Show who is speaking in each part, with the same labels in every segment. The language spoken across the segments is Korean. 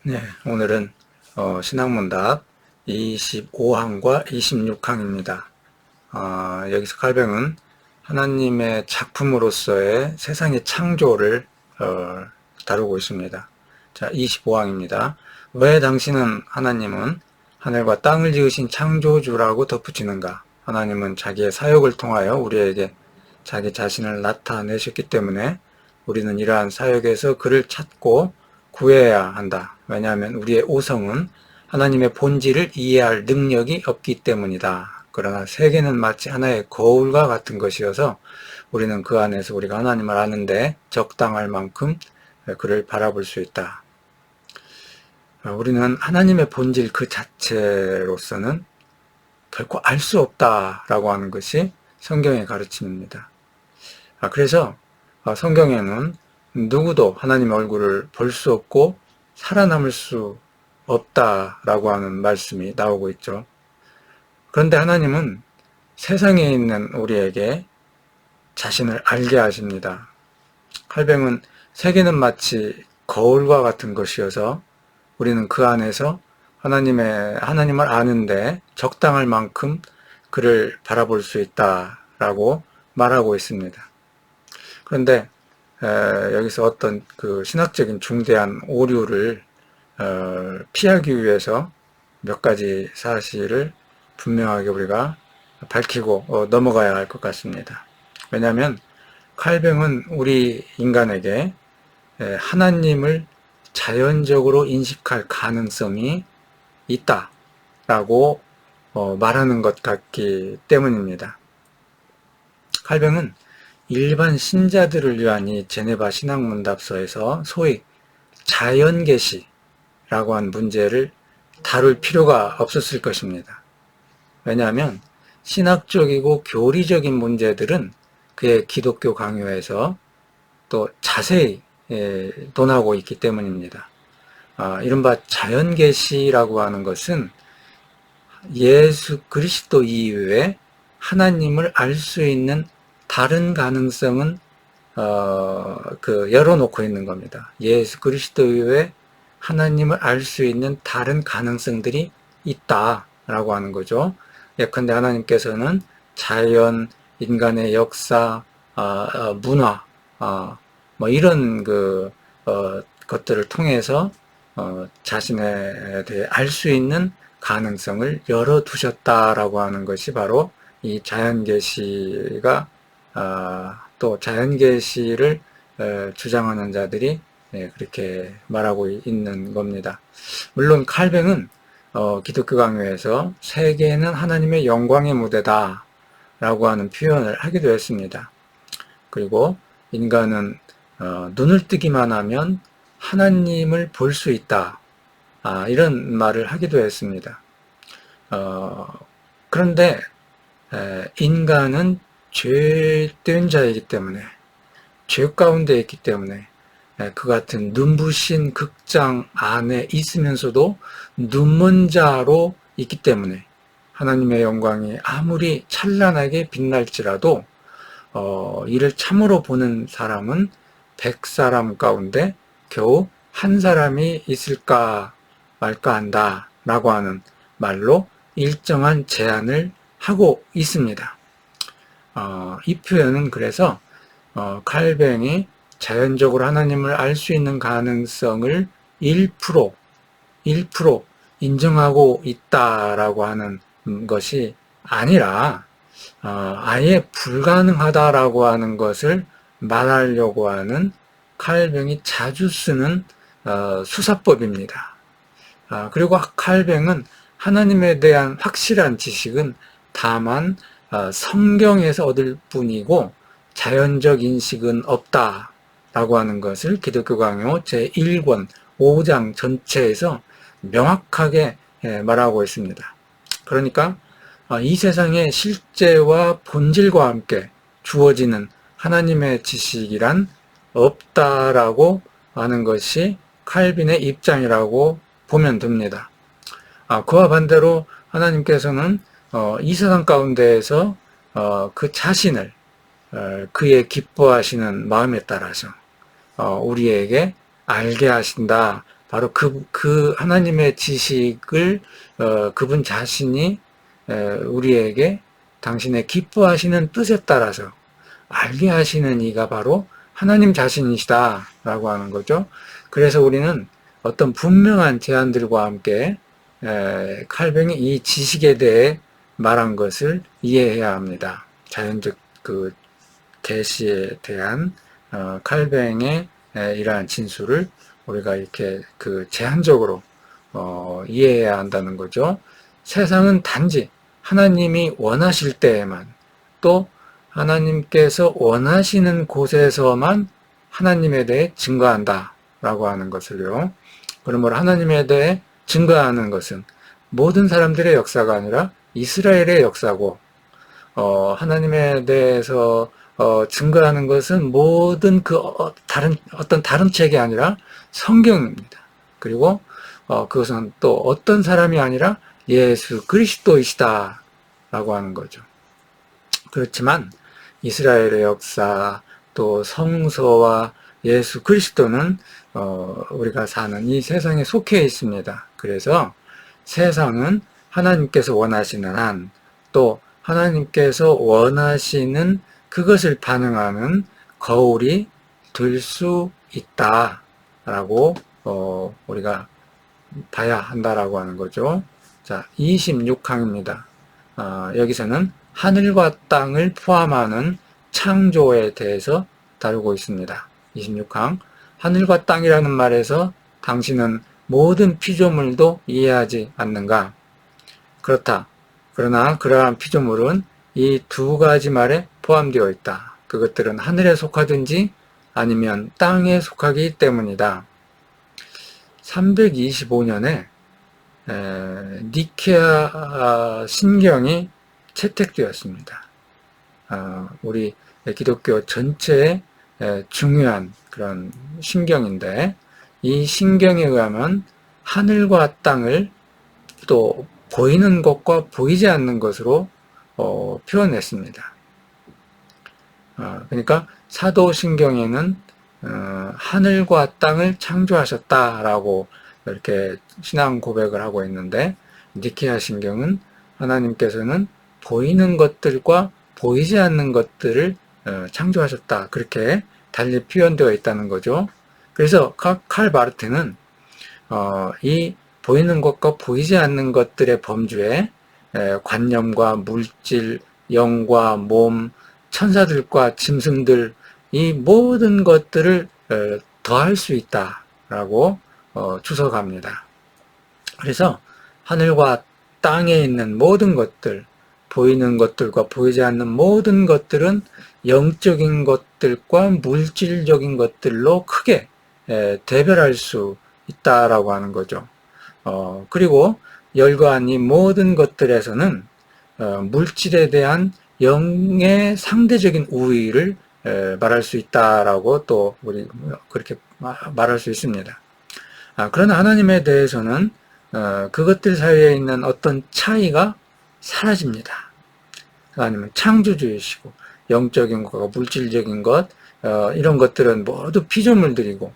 Speaker 1: 네, 오늘은 신학문답 25항과 26항입니다. 여기서 칼뱅은 하나님의 작품으로서의 세상의 창조를 다루고 있습니다. 자, 25항입니다. 왜 당신은 하나님은 하늘과 땅을 지으신 창조주라고 덧붙이는가? 하나님은 자기의 사역을 통하여 우리에게 자기 자신을 나타내셨기 때문에 우리는 이러한 사역에서 그를 찾고 구해야 한다. 왜냐하면 우리의 오성은 하나님의 본질을 이해할 능력이 없기 때문이다. 그러나 세계는 마치 하나의 거울과 같은 것이어서 우리는 그 안에서 우리가 하나님을 아는데 적당할 만큼 그를 바라볼 수 있다. 우리는 하나님의 본질 그 자체로서는 결코 알 수 없다라고 하는 것이 성경의 가르침입니다. 그래서 성경에는 누구도 하나님의 얼굴을 볼 수 없고 살아남을 수 없다라고 하는 말씀이 나오고 있죠. 그런데 하나님은 세상에 있는 우리에게 자신을 알게 하십니다. 칼뱅은 세계는 마치 거울과 같은 것이어서 우리는 그 안에서 하나님을 아는데 적당할 만큼 그를 바라볼 수 있다라고 말하고 있습니다. 그런데 여기서 어떤 그 신학적인 중대한 오류를 피하기 위해서 몇 가지 사실을 분명하게 우리가 밝히고 넘어가야 할 것 같습니다. 왜냐하면 칼뱅은 우리 인간에게 하나님을 자연적으로 인식할 가능성이 있다라고 말하는 것 같기 때문입니다. 칼뱅은 일반 신자들을 위한 이 제네바 신학문답서에서 소위 자연계시라고 한 문제를 다룰 필요가 없었을 것입니다. 왜냐하면 신학적이고 교리적인 문제들은 그의 기독교 강요에서 또 자세히 논하고 있기 때문입니다. 이른바 자연계시라고 하는 것은 예수 그리스도 이외에 하나님을 알 수 있는 다른 가능성은 열어놓고 있는 겁니다. 예수 그리스도 이외에 하나님을 알 수 있는 다른 가능성들이 있다라고 하는 거죠. 예컨대 하나님께서는 자연, 인간의 역사, 문화, 뭐 이런 것들을 통해서 자신에 대해 알 수 있는 가능성을 열어두셨다라고 하는 것이 바로 이 자연계시가 또 자연계시를 주장하는 자들이 그렇게 말하고 있는 겁니다. 물론 칼뱅은 기독교 강요에서 세계는 하나님의 영광의 무대다 라고 하는 표현을 하기도 했습니다. 그리고 인간은 눈을 뜨기만 하면 하나님을 볼 수 있다, 이런 말을 하기도 했습니다. 그런데 인간은 죄된 자이기 때문에, 죄 가운데 있기 때문에 그 같은 눈부신 극장 안에 있으면서도 눈먼 자로 있기 때문에 하나님의 영광이 아무리 찬란하게 빛날지라도 이를 참으로 보는 사람은 100사람 가운데 겨우 한 사람이 있을까 말까 한다 라고 하는 말로 일정한 제한을 하고 있습니다. 이 표현은 그래서 칼뱅이 자연적으로 하나님을 알 수 있는 가능성을 1% 인정하고 있다라고 하는 것이 아니라 아예 불가능하다라고 하는 것을 말하려고 하는 칼뱅이 자주 쓰는 수사법입니다. 그리고 칼뱅은 하나님에 대한 확실한 지식은 다만 성경에서 얻을 뿐이고 자연적 인식은 없다라고 하는 것을 기독교 강요 제1권 5장 전체에서 명확하게 말하고 있습니다. 그러니까 이 세상의 실제와 본질과 함께 주어지는 하나님의 지식이란 없다라고 하는 것이 칼빈의 입장이라고 보면 됩니다. 그와 반대로 하나님께서는 이 세상 가운데에서 그 자신을 그의 기뻐하시는 마음에 따라서 우리에게 알게 하신다 바로 그 하나님의 지식을 그분 자신이 우리에게 당신의 기뻐하시는 뜻에 따라서 알게 하시는 이가 바로 하나님 자신이시다라고 하는 거죠. 그래서 우리는 어떤 분명한 제안들과 함께 칼뱅이 이 지식에 대해 말한 것을 이해해야 합니다. 자연적 그 계시에 대한 칼뱅의 이러한 진술을 우리가 이렇게 그 제한적으로 이해해야 한다는 거죠. 세상은 단지 하나님이 원하실 때에만, 또 하나님께서 원하시는 곳에서만 하나님에 대해 증거한다라고 하는 것을요. 그러므로 하나님에 대해 증거하는 것은 모든 사람들의 역사가 아니라 이스라엘의 역사고, 하나님에 대해서 증거하는 것은 모든 어떤 다른 책이 아니라 성경입니다. 그리고 그것은 또 어떤 사람이 아니라 예수 그리스도이시다 라고 하는 거죠. 그렇지만 이스라엘의 역사, 또 성서와 예수 그리스도는 우리가 사는 이 세상에 속해 있습니다. 그래서 세상은 하나님께서 원하시는 한, 또 하나님께서 원하시는 그것을 반응하는 거울이 될 수 있다라고 우리가 봐야 한다라고 하는 거죠. 자, 26항입니다. 여기서는 하늘과 땅을 포함하는 창조에 대해서 다루고 있습니다. 26항. 하늘과 땅이라는 말에서 당신은 모든 피조물도 이해하지 않는가? 그렇다. 그러나 그러한 피조물은 이 두 가지 말에 포함되어 있다. 그것들은 하늘에 속하든지 아니면 땅에 속하기 때문이다. 325년에 니케아 신경이 채택되었습니다. 우리 기독교 전체의 중요한 그런 신경인데, 이 신경에 의하면 하늘과 땅을 또 보이는 것과 보이지 않는 것으로 표현했습니다. 그러니까 사도신경에는 하늘과 땅을 창조하셨다라고 이렇게 신앙 고백을 하고 있는데, 니케아 신경은 하나님께서는 보이는 것들과 보이지 않는 것들을 창조하셨다, 그렇게 달리 표현되어 있다는 거죠. 그래서 칼 바르트는 이 보이는 것과 보이지 않는 것들의 범주에 관념과 물질, 영과 몸, 천사들과 짐승들, 이 모든 것들을 더할 수 있다라고 추석합니다. 그래서 하늘과 땅에 있는 모든 것들, 보이는 것들과 보이지 않는 모든 것들은 영적인 것들과 물질적인 것들로 크게 대별할 수 있다라고 하는 거죠. 그리고 열거한 이 모든 것들에서는 물질에 대한 영의 상대적인 우위를 말할 수 있다라고 또 우리 그렇게 말할 수 있습니다. 그러나 하나님에 대해서는 그것들 사이에 있는 어떤 차이가 사라집니다. 하나님은 창조주이시고 영적인 것과 물질적인 것, 이런 것들은 모두 피조물들이고,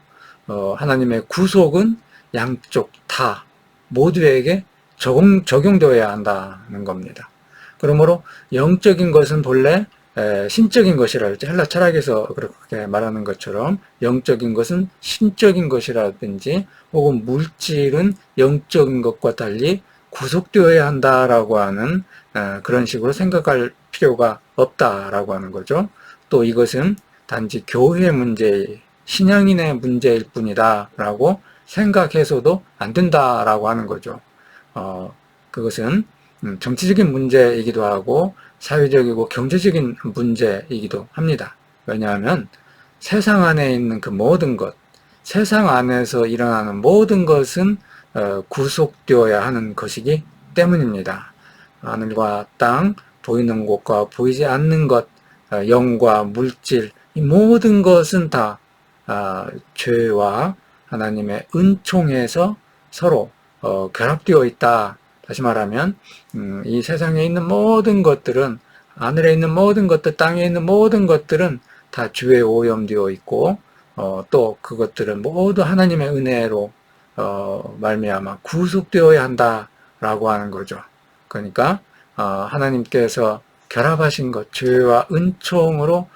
Speaker 1: 하나님의 구속은 양쪽 다 모두에게 적용되어야 한다는 겁니다. 그러므로 영적인 것은 본래 신적인 것이라, 헬라 철학에서 그렇게 말하는 것처럼 영적인 것은 신적인 것이라든지, 혹은 물질은 영적인 것과 달리 구속되어야 한다라고 하는 그런 식으로 생각할 필요가 없다라고 하는 거죠. 또 이것은 단지 교회의 문제, 신앙인의 문제일 뿐이다라고 생각해서도 안 된다라고 하는 거죠. 그것은 정치적인 문제이기도 하고 사회적이고 경제적인 문제이기도 합니다. 왜냐하면 세상 안에 있는 그 모든 것, 세상 안에서 일어나는 모든 것은 구속되어야 하는 것이기 때문입니다. 하늘과 땅, 보이는 것과 보이지 않는 것, 영과 물질, 이 모든 것은 다 죄와 하나님의 은총에서 서로 결합되어 있다. 다시 말하면 이 세상에 있는 모든 것들은, 하늘에 있는 모든 것들, 땅에 있는 모든 것들은 다 죄에 오염되어 있고, 또 그것들은 모두 하나님의 은혜로 말미암아 구속되어야 한다라고 하는 거죠. 그러니까 하나님께서 결합하신 것, 죄와 은총으로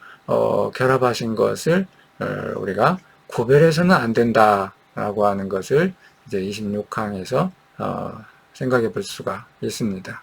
Speaker 1: 결합하신 것을 우리가 구별해서는 안 된다라고 하는 것을 이제 26항에서 생각해 볼 수가 있습니다.